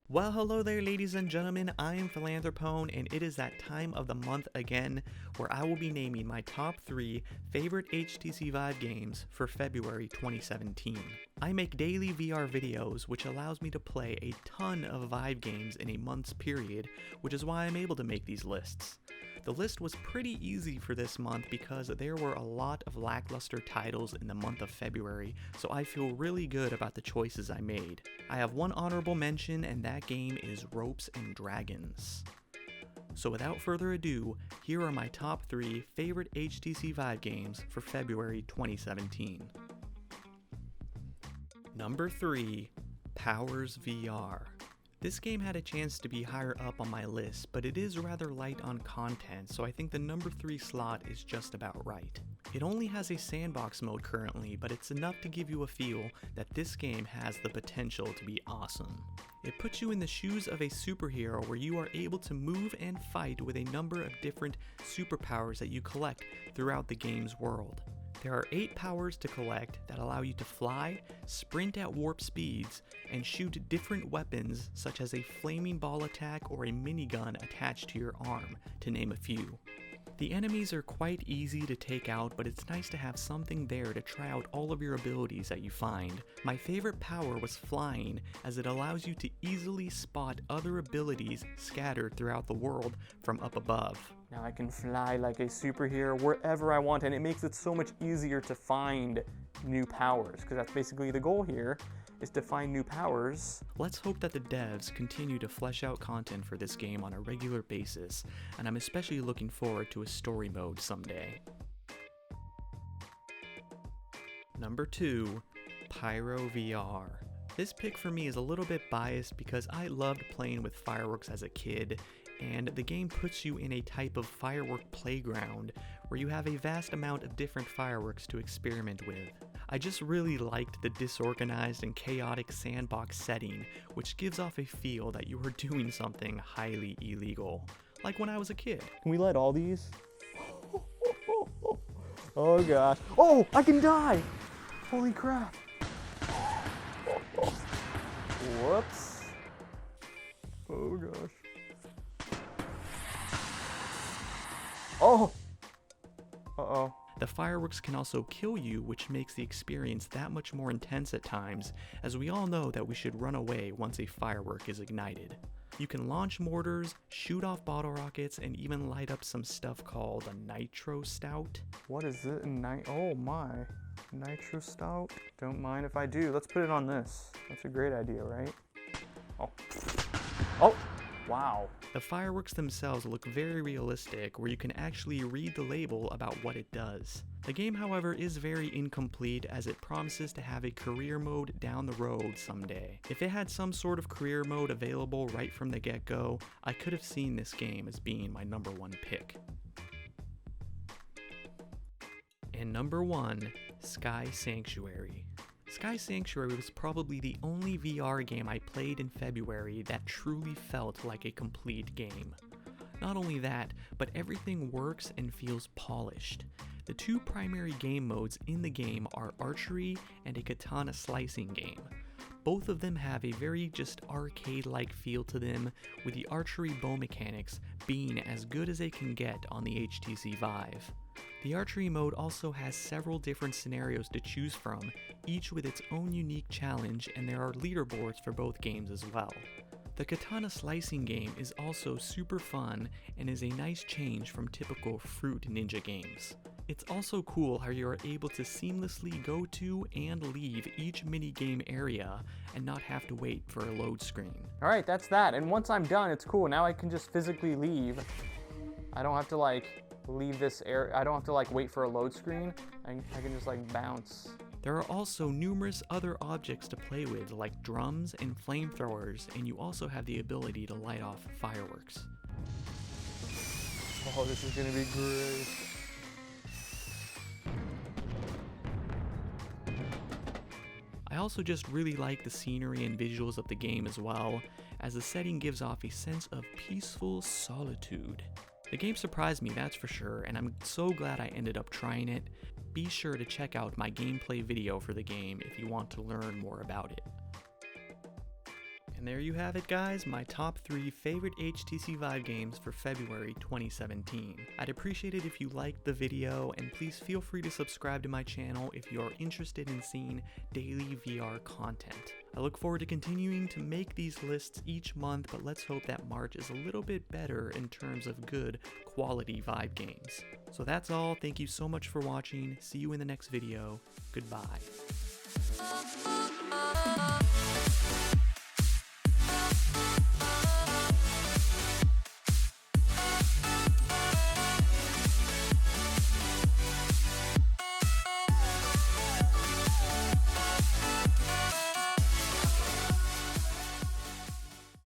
Well, hello there, ladies and gentlemen. I am Philanthropone, and it is that time of the month again where I will be naming my top 3 favorite HTC Vive games for February 2017. I make daily VR videos, which allows me to play a ton of Vive games in a month's period, which is why I'm able to make these lists. The list was pretty easy for this month because there were a lot of lackluster titles in the month of February, so I feel really good about the choices I made. I have one honorable mention, and that game is Ropes and Dragons. So without further ado, here are my top 3 favorite HTC Vive games for February 2017. Number 3, Powers VR. This game had a chance to be higher up on my list, but it is rather light on content, so I think the number 3 slot is just about right. It only has a sandbox mode currently, but it's enough to give you a feel that this game has the potential to be awesome. It puts you in the shoes of a superhero where you are able to move and fight with a number of different superpowers that you collect throughout the game's world. There are 8 powers to collect that allow you to fly, sprint at warp speeds, and shoot different weapons such as a flaming ball attack or a minigun attached to your arm, to name a few. The enemies are quite easy to take out, but it's nice to have something there to try out all of your abilities that you find. My favorite power was flying, as it allows you to easily spot other abilities scattered throughout the world from up above. Now I can fly like a superhero wherever I want, and it makes it so much easier to find new powers, because that's basically the goal here, is to find new powers. Let's hope that the devs continue to flesh out content for this game on a regular basis, and I'm especially looking forward to a story mode someday. Number 2, Pyro VR. This pick for me is a little bit biased because I loved playing with fireworks as a kid, and the game puts you in a type of firework playground where you have a vast amount of different fireworks to experiment with. I just really liked the disorganized and chaotic sandbox setting, which gives off a feel that you are doing something highly illegal, like when I was a kid. Can we light all these? Oh gosh. Oh, I can die! Holy crap. Whoops. Oh gosh. Oh! Uh-oh. The fireworks can also kill you, which makes the experience that much more intense at times, as we all know that we should run away once a firework is ignited. You can launch mortars, shoot off bottle rockets, and even light up some stuff called a nitro stout. What is it? Oh my. Nitro stout? Don't mind if I do. Let's put it on this. That's a great idea, right? Oh. Oh! Wow. The fireworks themselves look very realistic, where you can actually read the label about what it does. The game, however, is very incomplete, as it promises to have a career mode down the road someday. If it had some sort of career mode available right from the get-go, I could have seen this game as being my number 1 pick. And number 1, Sky Sanctuary. Sky Sanctuary was probably the only VR game I played in February that truly felt like a complete game. Not only that, but everything works and feels polished. The 2 primary game modes in the game are archery and a katana slicing game. Both of them have a very just arcade-like feel to them, with the archery bow mechanics being as good as they can get on the HTC Vive. The archery mode also has several different scenarios to choose from, each with its own unique challenge, and there are leaderboards for both games as well. The katana slicing game is also super fun and is a nice change from typical Fruit Ninja games. It's also cool how you are able to seamlessly go to and leave each minigame area and not have to wait for a load screen. Alright, that's that, and once I'm done, it's cool. Now I can just physically leave. I don't have to leave this area. I don't have to wait for a load screen. I can just bounce. There are also numerous other objects to play with, like drums and flamethrowers, and you also have the ability to light off fireworks. Oh, this is gonna be great. I also just really like the scenery and visuals of the game as well, as the setting gives off a sense of peaceful solitude. The game surprised me, that's for sure, and I'm so glad I ended up trying it. be sure to check out my gameplay video for the game if you want to learn more about it. And there you have it, guys, my top 3 favorite HTC Vive games for February 2017. I'd appreciate it if you liked the video, and please feel free to subscribe to my channel if you're interested in seeing daily VR content. I look forward to continuing to make these lists each month, but let's hope that March is a little bit better in terms of good quality Vive games. So that's all. Thank you so much for watching. See you in the next video. Goodbye.